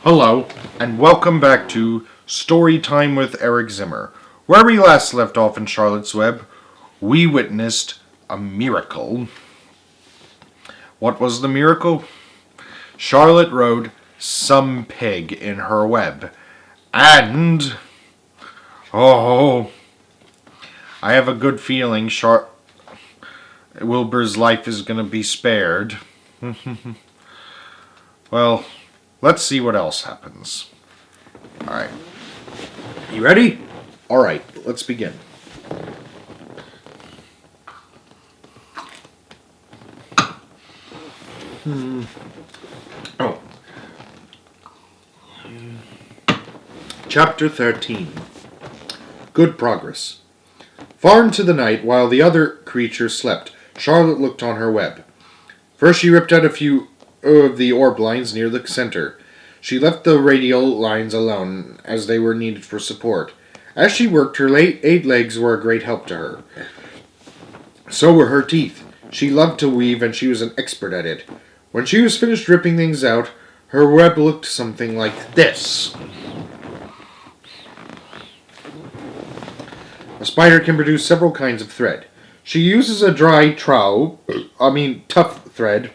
Hello, and welcome back to Story Time with Eric Zimmer. Where we last left off in Charlotte's Web, we witnessed a miracle. What was the miracle? Charlotte rode some pig in her web, and I have a good feeling Wilbur's life is going to be spared. Well, let's see what else happens. Alright. You ready? Alright, let's begin. Chapter 13. Good progress. Far into the night, while the other creatures slept, Charlotte looked on her web. First she ripped out a few of the orb lines near the center. She left the radial lines alone, as they were needed for support. As she worked, her 8 legs were a great help to her. So were her teeth. She loved to weave, and she was an expert at it. When she was finished ripping things out, her web looked something like this. A spider can produce several kinds of thread. She uses a tough thread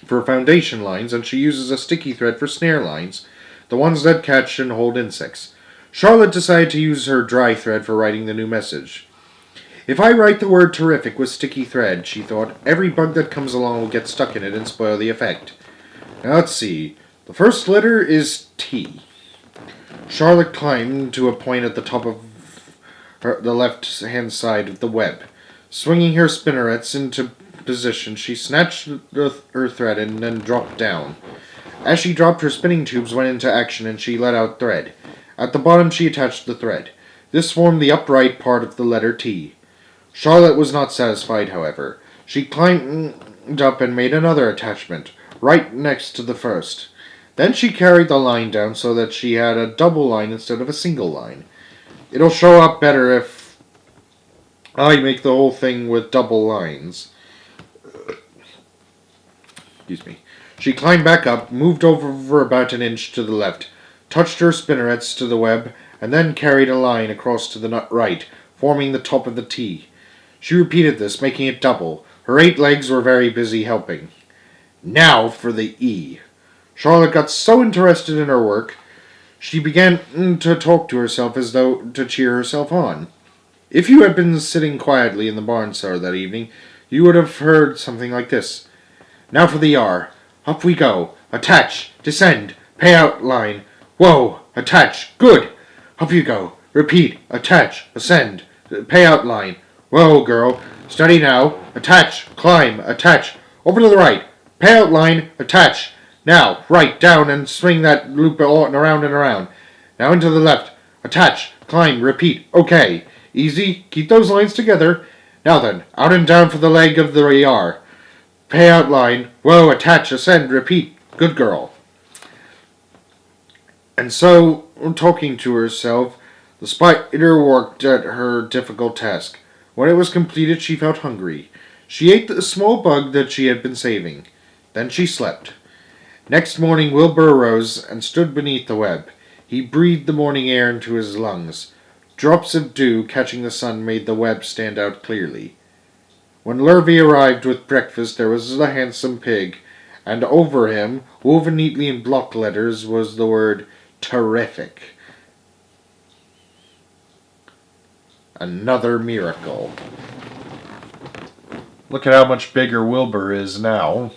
for foundation lines, and she uses a sticky thread for snare lines, the ones that catch and hold insects. Charlotte decided to use her dry thread for writing the new message. If I write the word terrific with sticky thread, she thought, every bug that comes along will get stuck in it and spoil the effect. Now let's see. The first letter is T. Charlotte climbed to a point at the top of the left-hand side of the web. Swinging her spinnerets into position, she snatched her thread and then dropped down. As she dropped, her spinning tubes went into action and she let out thread. At the bottom she attached the thread. This formed the upright part of the letter T. Charlotte was not satisfied, however. She climbed up and made another attachment, right next to the first. Then she carried the line down so that she had a double line instead of a single line. It'll show up better if I make the whole thing with double lines. Excuse me. She climbed back up, moved over about an inch to the left, touched her spinnerets to the web, and then carried a line across to the right, forming the top of the T. She repeated this, making it double. Her 8 legs were very busy helping. Now for the E. Charlotte got so interested in her work, she began to talk to herself as though to cheer herself on. If you had been sitting quietly in the barn cellar that evening, you would have heard something like this. Now for the R. Up we go. Attach. Descend. Pay out line. Whoa. Attach. Good. Up you go. Repeat. Attach. Ascend. Pay out line. Whoa, girl. Steady now. Attach. Climb. Attach. Over to the right. Pay out line. Attach. Now, right, down, and swing that loop around and around. Now into the left. Attach. Climb. Repeat. Okay. Easy. Keep those lines together. Now then, out and down for the leg of the R. Pay out line. Whoa, attach, ascend, repeat. Good girl. And so, talking to herself, the spider worked at her difficult task. When it was completed, she felt hungry. She ate the small bug that she had been saving. Then she slept. Next morning, Wilbur arose and stood beneath the web. He breathed the morning air into his lungs. Drops of dew catching the sun made the web stand out clearly. When Lurvy arrived with breakfast, there was the handsome pig, and over him, woven neatly in block letters, was the word terrific. Another miracle. Look at how much bigger Wilbur is now.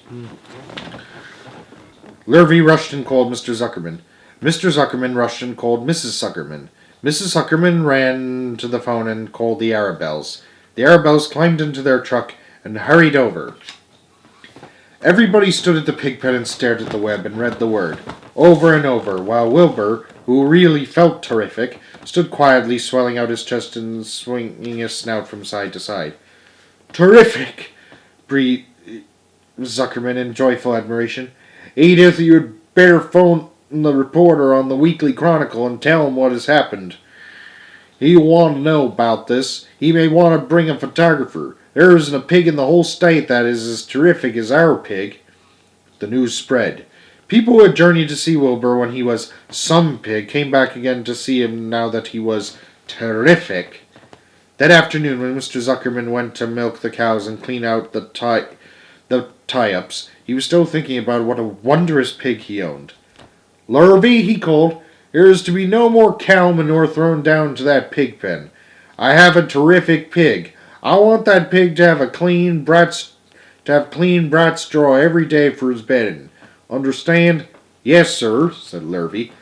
Lurvy rushed and called Mr. Zuckerman. Mr. Zuckerman rushed and called Mrs. Zuckerman. Mrs. Zuckerman ran to the phone and called the Arabelles. The Arabelles climbed into their truck and hurried over. Everybody stood at the pig pen and stared at the web and read the word, over and over, while Wilbur, who really felt terrific, stood quietly swelling out his chest and swinging his snout from side to side. Terrific! Breathed Zuckerman in joyful admiration. Edith, you'd better phone the reporter on the Weekly Chronicle and tell him what has happened. He'll want to know about this. He may want to bring a photographer. There isn't a pig in the whole state that is as terrific as our pig. The news spread. People who had journeyed to see Wilbur when he was some pig came back again to see him now that he was terrific. That afternoon, when Mr. Zuckerman went to milk the cows and clean out the tie-ups, he was still thinking about what a wondrous pig he owned. "Lurvy," he called, "there is to be no more cow manure thrown down to that pig pen. I have a terrific pig. I want that pig to have clean brat straw every day for his bedding. Understand?" "Yes, sir," said Lurvy.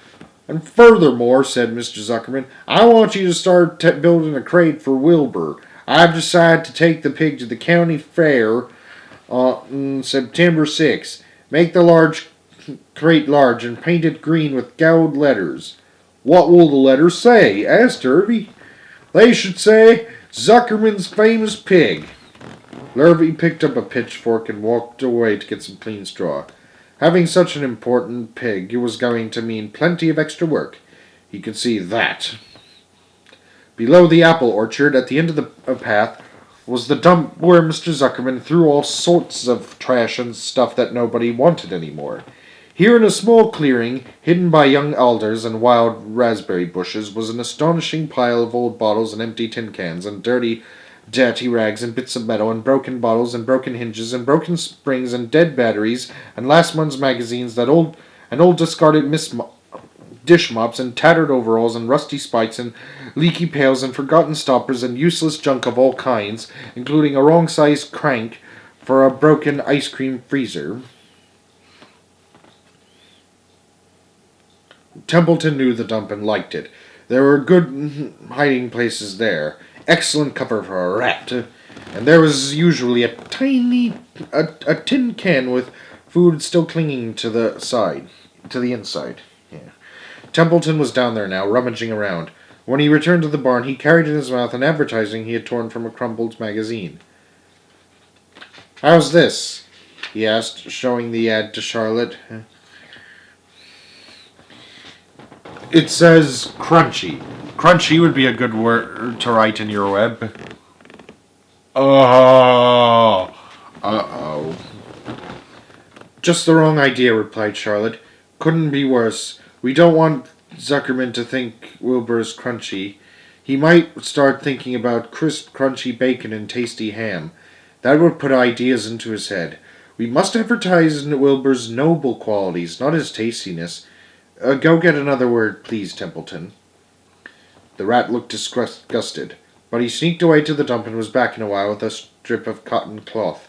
"And furthermore," said Mr. Zuckerman, "I want you to start building a crate for Wilbur. I've decided to take the pig to the county fair on September 6th. Make the crate large and paint it green with gold letters." "What will the letters say?" asked Lurvy. "They should say, Zuckerman's famous pig." Lurvy picked up a pitchfork and walked away to get some clean straw. Having such an important pig was going to mean plenty of extra work. He could see that. Below the apple orchard, at the end of the path, was the dump where Mr. Zuckerman threw all sorts of trash and stuff that nobody wanted anymore. Here in a small clearing, hidden by young alders and wild raspberry bushes, was an astonishing pile of old bottles and empty tin cans and dirty rags and bits of metal and broken bottles and broken hinges and broken springs and dead batteries and last month's magazines and old discarded dish mops and tattered overalls and rusty spikes and leaky pails and forgotten stoppers and useless junk of all kinds, including a wrong-sized crank for a broken ice cream freezer. Templeton knew the dump and liked it. There were good hiding places there, excellent cover for a rat, and there was usually a tin can with food still clinging to the inside. Yeah. Templeton was down there now, rummaging around. When he returned to the barn, he carried in his mouth an advertising he had torn from a crumpled magazine. "How's this?" he asked, showing the ad to Charlotte. "It says crunchy. Crunchy would be a good word to write in your web." "Oh. Uh-oh." "Just the wrong idea," replied Charlotte. "Couldn't be worse. We don't want Zuckerman to think Wilbur's crunchy. He might start thinking about crisp, crunchy bacon and tasty ham. That would put ideas into his head. We must advertise Wilbur's noble qualities, not his tastiness. Go get another word, please, Templeton." The rat looked disgusted, but he sneaked away to the dump and was back in a while with a strip of cotton cloth.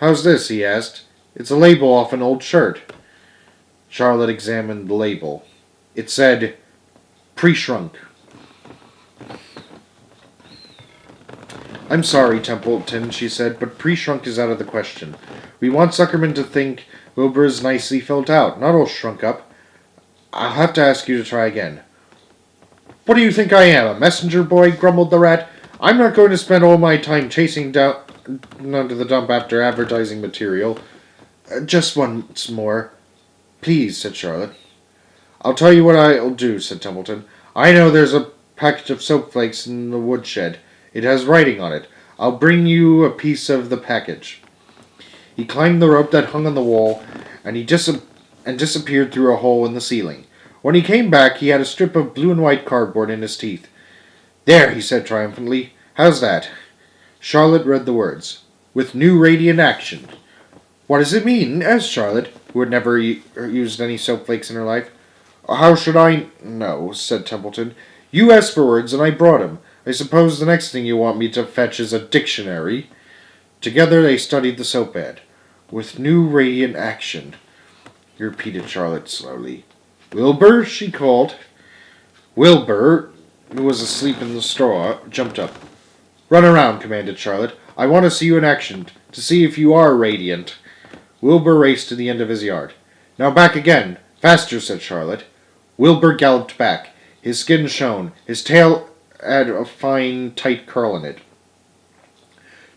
"How's this?" he asked. "It's a label off an old shirt." Charlotte examined the label. It said, "Pre-shrunk." "I'm sorry, Templeton," she said, "but pre-shrunk is out of the question. We want Zuckerman to think Wilbur is nicely filled out, not all shrunk up. I'll have to ask you to try again." "What do you think I am, a messenger boy?" grumbled the rat. "I'm not going to spend all my time chasing down to the dump after advertising material." "Just once more, please," said Charlotte. "I'll tell you what I'll do," said Templeton. "I know there's a package of soap flakes in the woodshed. It has writing on it. I'll bring you a piece of the package." He climbed the rope that hung on the wall, and disappeared through a hole in the ceiling. When he came back, he had a strip of blue and white cardboard in his teeth. "There," he said triumphantly. "How's that?" Charlotte read the words. "With new radiant action." "What does it mean?" asked Charlotte, who had never used any soap flakes in her life. "How should I know?" said Templeton. "You asked for words, and I brought 'em. I suppose the next thing you want me to fetch is a dictionary." Together they studied the soap ad. "With new radiant action," repeated Charlotte slowly. "Wilbur?" she called. Wilbur, who was asleep in the straw, jumped up. "Run around," commanded Charlotte. "I want to see you in action, to see if you are radiant." Wilbur raced to the end of his yard. "Now back again. Faster," said Charlotte. Wilbur galloped back. His skin shone. His tail had a fine, tight curl in it.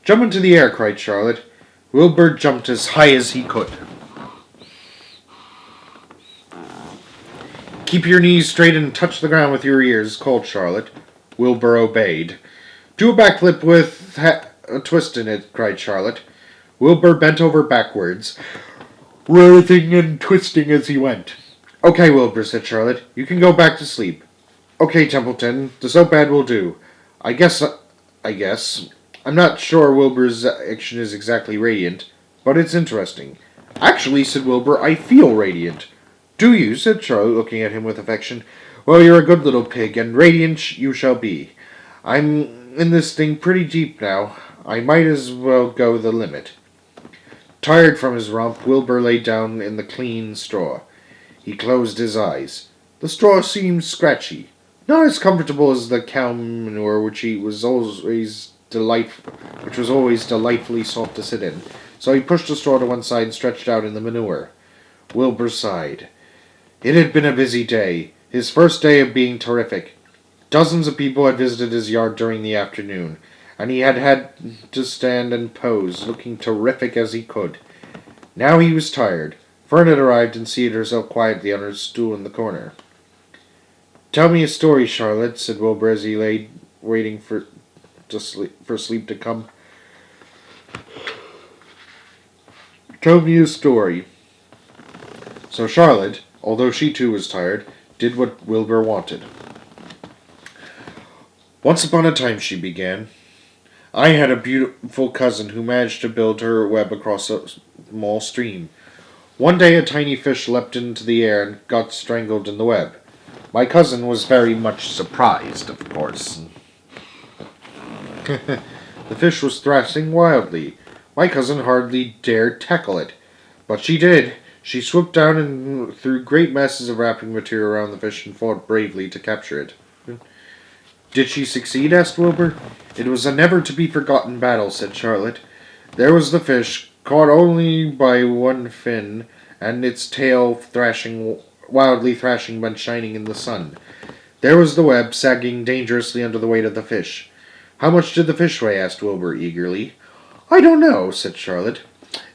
"Jump into the air," cried Charlotte. Wilbur jumped as high as he could. "Keep your knees straight and touch the ground with your ears," called Charlotte. Wilbur obeyed. "Do a backflip with a twist in it," cried Charlotte. Wilbur bent over backwards. writhing and twisting as he went. "Okay, Wilbur," said Charlotte. "You can go back to sleep." "Okay, Templeton, the soap ad will do. I guess. I guess. I'm not sure Wilbur's action is exactly radiant, but it's interesting." "Actually," said Wilbur, "I feel radiant." "Do you?" said Charlotte, looking at him with affection. "Well, you're a good little pig, and radiant you shall be. I'm in this thing pretty deep now. I might as well go the limit." Tired from his romp, Wilbur lay down in the clean straw. He closed his eyes. The straw seemed scratchy, not as comfortable as the cow manure which was always delightfully soft to sit in. So he pushed the straw to one side and stretched out in the manure. Wilbur sighed. It had been a busy day, his first day of being terrific. Dozens of people had visited his yard during the afternoon, and he had to stand and pose, looking terrific as he could. Now he was tired. Fern had arrived and seated herself quietly on her stool in the corner. "Tell me a story, Charlotte," said Wilbur as he lay waiting for sleep to come. "Tell me a story." So Charlotte, although she too was tired, did what Wilbur wanted. "Once upon a time," she began, "I had a beautiful cousin who managed to build her web across a small stream. One day a tiny fish leapt into the air and got strangled in the web. My cousin was very much surprised, of course. The fish was thrashing wildly. My cousin hardly dared tackle it. But she did. She swooped down and threw great masses of wrapping material around the fish and fought bravely to capture it." "Did she succeed?" asked Wilbur. "It was a never-to-be-forgotten battle," said Charlotte. "There was the fish, caught only by one fin, and its tail wildly thrashing but shining in the sun. There was the web, sagging dangerously under the weight of the fish." "How much did the fish weigh?" asked Wilbur eagerly. "I don't know," said Charlotte.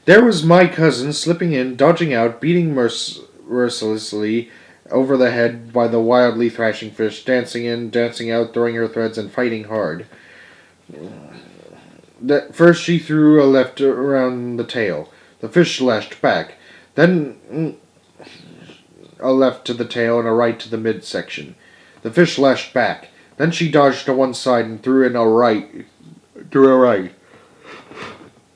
"There was my cousin, slipping in, dodging out, beating mercilessly over the head by the wildly thrashing fish, dancing in, dancing out, throwing her threads and fighting hard. First she threw a left around the tail. The fish lashed back. Then a left to the tail and a right to the midsection. The fish lashed back. Then she dodged to one side and threw in a right.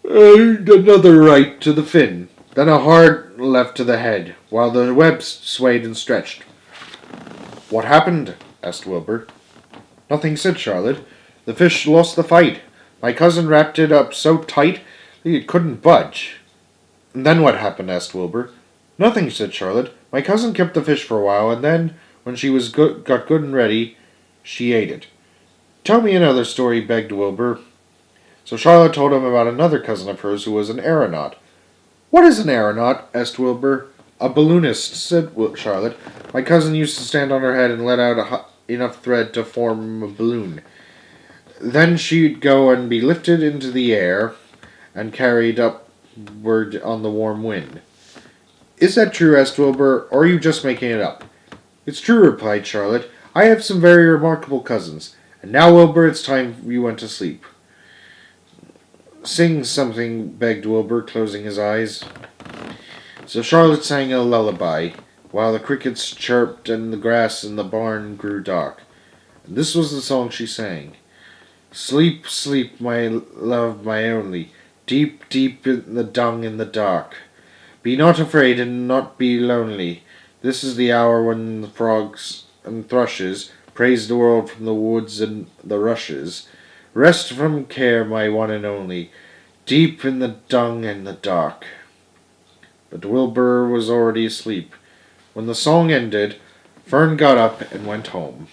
And another right to the fin. Then a hard left to the head, while the web swayed and stretched." "What happened?" asked Wilbur. "Nothing," said Charlotte. "The fish lost the fight. My cousin wrapped it up so tight that it couldn't budge." "And then what happened?" asked Wilbur. "Nothing," said Charlotte. "My cousin kept the fish for a while, and then, when she got good and ready, she ate it." "Tell me another story," begged Wilbur. So Charlotte told him about another cousin of hers who was an aeronaut. "What is an aeronaut?" asked Wilbur. "A balloonist," said Charlotte. "My cousin used to stand on her head and let out enough thread to form a balloon. Then she'd go and be lifted into the air and carried upward on the warm wind." "Is that true?" asked Wilbur, "or are you just making it up?" "It's true," replied Charlotte. "I have some very remarkable cousins. And now, Wilbur, it's time you went to sleep." "Sing something," begged Wilbur, closing his eyes. So Charlotte sang a lullaby, while the crickets chirped and the grass in the barn grew dark. And this was the song she sang. "Sleep, sleep, my love, my only, deep, deep in the dung in the dark. Be not afraid and not be lonely. This is the hour when the frogs and thrushes praise the world from the woods and the rushes. Rest from care, my one and only, deep in the dung and the dark." But Wilbur was already asleep. When the song ended, Fern got up and went home.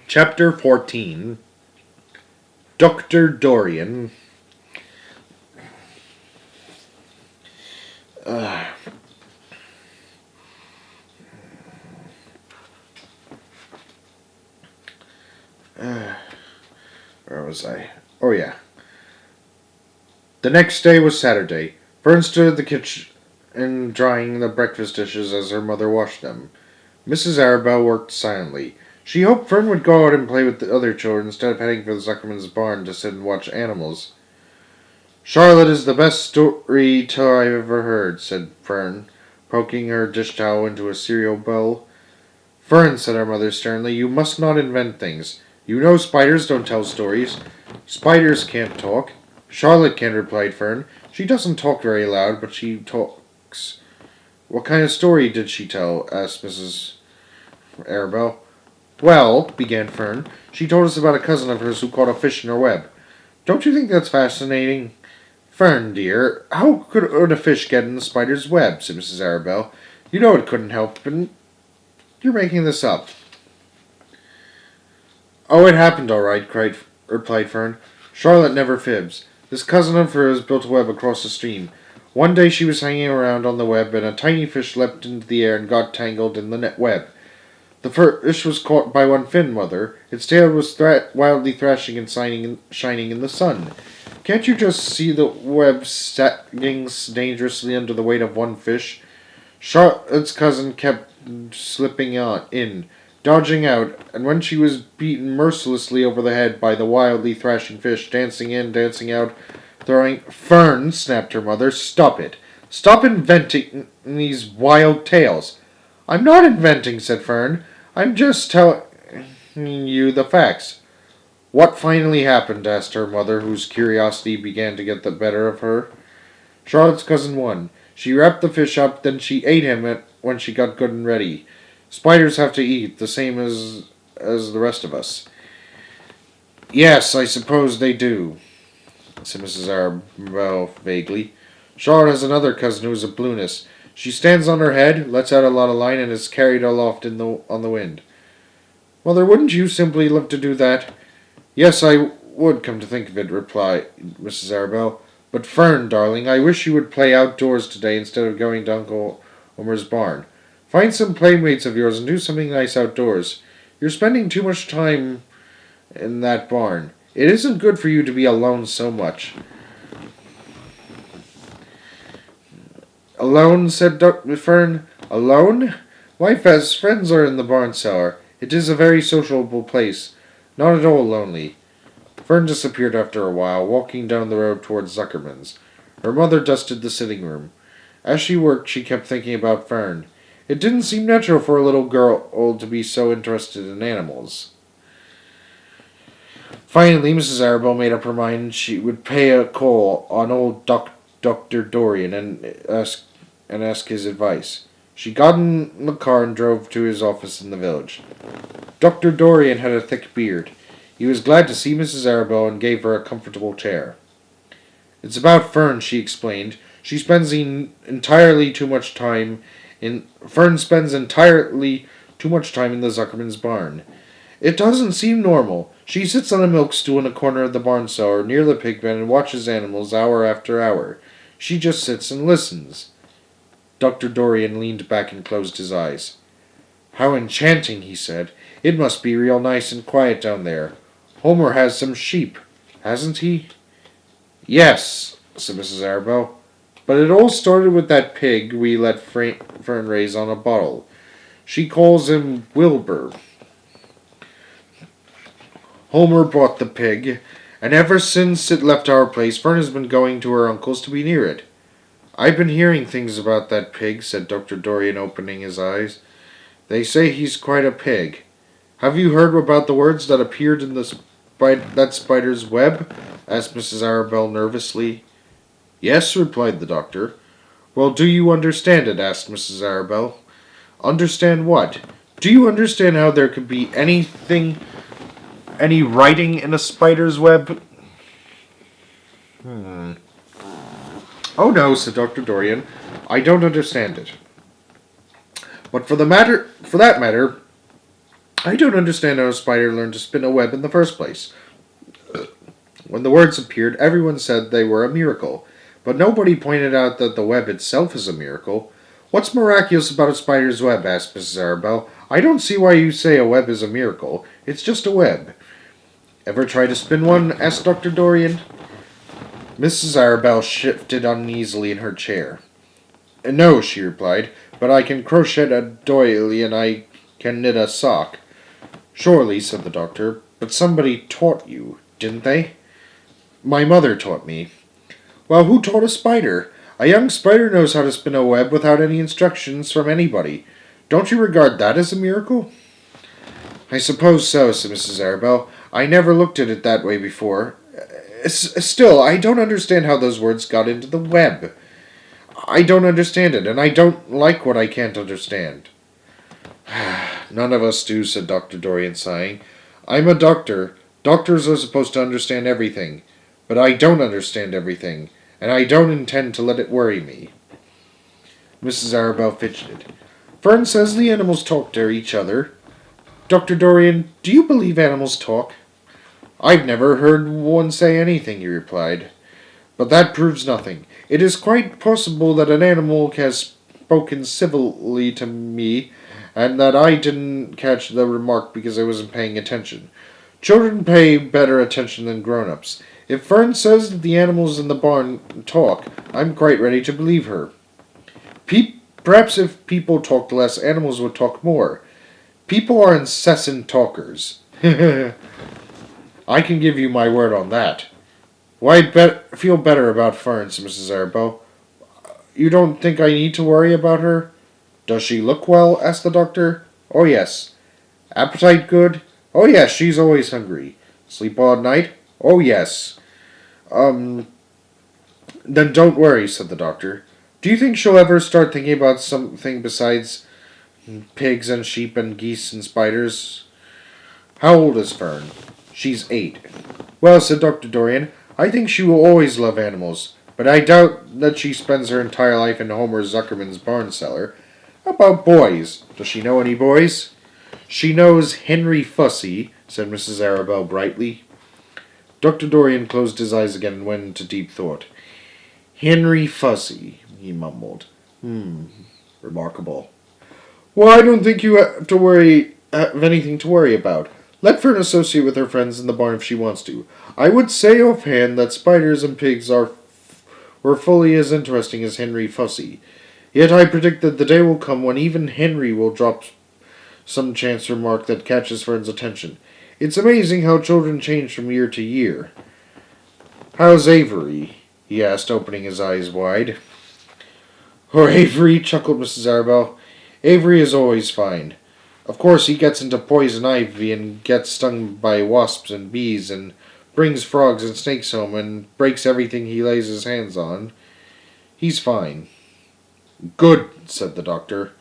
Chapter 14. Dr. Dorian. Where was I? Oh, yeah. The next day was Saturday. Fern stood at the kitchen drying the breakfast dishes as her mother washed them. Mrs. Arabelle worked silently. She hoped Fern would go out and play with the other children instead of heading for the Zuckerman's barn to sit and watch animals. Charlotte is the best storyteller I've ever heard, said Fern, poking her dish towel into a cereal bowl. Fern, said her mother sternly, you must not invent things. You know spiders don't tell stories. Spiders can't talk. Charlotte can, replied Fern. She doesn't talk very loud, but she talks. What kind of story did she tell? Asked Mrs. Arabelle. Well, began Fern, she told us about a cousin of hers who caught a fish in her web. Don't you think that's fascinating? Fern, dear, how could a fish get in the spider's web? Said Mrs. Arabelle. You know it couldn't help, but you're making this up. Oh, it happened all right, replied Fern. Charlotte never fibs. This cousin of hers built a web across the stream. One day she was hanging around on the web, and a tiny fish leapt into the air and got tangled in the net web. The fish was caught by one fin, Mother. Its tail was wildly thrashing and shining in the sun. Can't you just see the web sagging dangerously under the weight of one fish? Charlotte's cousin kept slipping in, dodging out, and when she was beaten mercilessly over the head by the wildly thrashing fish, dancing in, dancing out, throwing... Fern, snapped her mother, stop it. Stop inventing these wild tales. I'm not inventing, said Fern. I'm just telling you the facts. What finally happened? Asked her mother, whose curiosity began to get the better of her. Charlotte's cousin won. She wrapped the fish up, then she ate him when she got good and ready. Spiders have to eat, the same as the rest of us. Yes, I suppose they do, said Mrs. Arabelle vaguely. Charlotte has another cousin who is a balloonist. She stands on her head, lets out a lot of line, and is carried aloft on the wind. Mother, wouldn't you simply love to do that? Yes, I would, come to think of it, replied Mrs. Arabelle. But Fern, darling, I wish you would play outdoors today instead of going to Uncle Homer's barn. Find some playmates of yours and do something nice outdoors. You're spending too much time in that barn. It isn't good for you to be alone so much. Alone, said Dr. Fern. Alone? My friends are in the barn cellar. It is a very sociable place. Not at all lonely. Fern disappeared after a while, walking down the road towards Zuckerman's. Her mother dusted the sitting room. As she worked, she kept thinking about Fern. It didn't seem natural for a little girl to be so interested in animals. Finally, Mrs. Arabelle made up her mind she would pay a call on old Dr. Dorian and ask his advice. She got in the car and drove to his office in the village. Dr. Dorian had a thick beard. He was glad to see Mrs. Arabelle and gave her a comfortable chair. It's about Fern, she explained. Fern spends entirely too much time in the Zuckerman's barn. It doesn't seem normal. She sits on a milk stool in a corner of the barn cellar near the pig pen and watches animals hour after hour. She just sits and listens. Dr. Dorian leaned back and closed his eyes. How enchanting, he said. It must be real nice and quiet down there. Homer has some sheep, hasn't he? Yes, said Mrs. Arabelle. But it all started with that pig we let Fern raise on a bottle. She calls him Wilbur. Homer bought the pig, and ever since it left our place, Fern has been going to her uncle's to be near it. I've been hearing things about that pig, said Dr. Dorian, opening his eyes. They say he's quite a pig. Have you heard about the words that appeared in that spider's web? Asked Mrs. Arabelle nervously. Yes, replied the doctor. Well, do you understand it? Asked Mrs. Arabelle. Understand what? Do you understand how there could be any writing in a spider's web? Oh no, said Dr. Dorian. I don't understand it. But for that matter, I don't understand how a spider learned to spin a web in the first place. When the words appeared, everyone said they were a miracle, but nobody pointed out that the web itself is a miracle. What's miraculous about a spider's web? Asked Mrs. Arabelle. I don't see why you say a web is a miracle. It's just a web. Ever try to spin one? Asked Dr. Dorian. Mrs. Arabelle shifted uneasily in her chair. No, she replied, but I can crochet a doily and I can knit a sock. Surely, said the doctor, but somebody taught you, didn't they? My mother taught me. Well, who taught a spider? A young spider knows how to spin a web without any instructions from anybody. Don't you regard that as a miracle? I suppose so, said Mrs. Arabelle. I never looked at it that way before. Still, I don't understand how those words got into the web. I don't understand it, and I don't like what I can't understand. None of us do, said Dr. Dorian, sighing. I'm a doctor. Doctors are supposed to understand everything. But I don't understand everything, and I don't intend to let it worry me. Mrs. Arabelle fidgeted. Fern says the animals talk to each other. Dr. Dorian, do you believe animals talk? I've never heard one say anything, he replied. But that proves nothing. It is quite possible that an animal has spoken civilly to me, and that I didn't catch the remark because I wasn't paying attention. Children pay better attention than grown-ups. If Fern says that the animals in the barn talk, I'm quite ready to believe her. Perhaps if people talked less, animals would talk more. People are incessant talkers. I can give you my word on that. Why, feel better about Fern, said Mrs. Arabelle. You don't think I need to worry about her? Does she look well? Asked the doctor. Oh, yes. Appetite good? Oh, yes, she's always hungry. Sleep all night? Oh, yes. Then don't worry, said the doctor. Do you think she'll ever start thinking about something besides pigs and sheep and geese and spiders? How old is Fern? She's 8. Well, said Dr. Dorian, I think she will always love animals, but I doubt that she spends her entire life in Homer Zuckerman's barn cellar. How about boys? Does she know any boys? She knows Henry Fussy, said Mrs. Arabelle brightly. Dr. Dorian closed his eyes again and went into deep thought. Henry Fussy, he mumbled. Remarkable. Well, I don't think you have anything to worry about. Let Fern associate with her friends in the barn if she wants to. I would say offhand that spiders and pigs were fully as interesting as Henry Fussy. Yet I predict that the day will come when even Henry will drop some chance remark that catches Fern's attention. It's amazing how children change from year to year. How's Avery? He asked, opening his eyes wide. Oh, Avery, chuckled Mrs. Arabelle. Avery is always fine. Of course, he gets into poison ivy and gets stung by wasps and bees and brings frogs and snakes home and breaks everything he lays his hands on. He's fine. Good, said the doctor.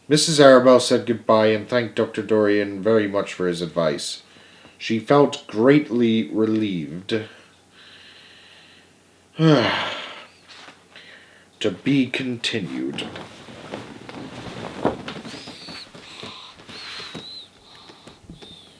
Mrs. Arabelle said goodbye and thanked Dr. Dorian very much for his advice. She felt greatly relieved. To be continued.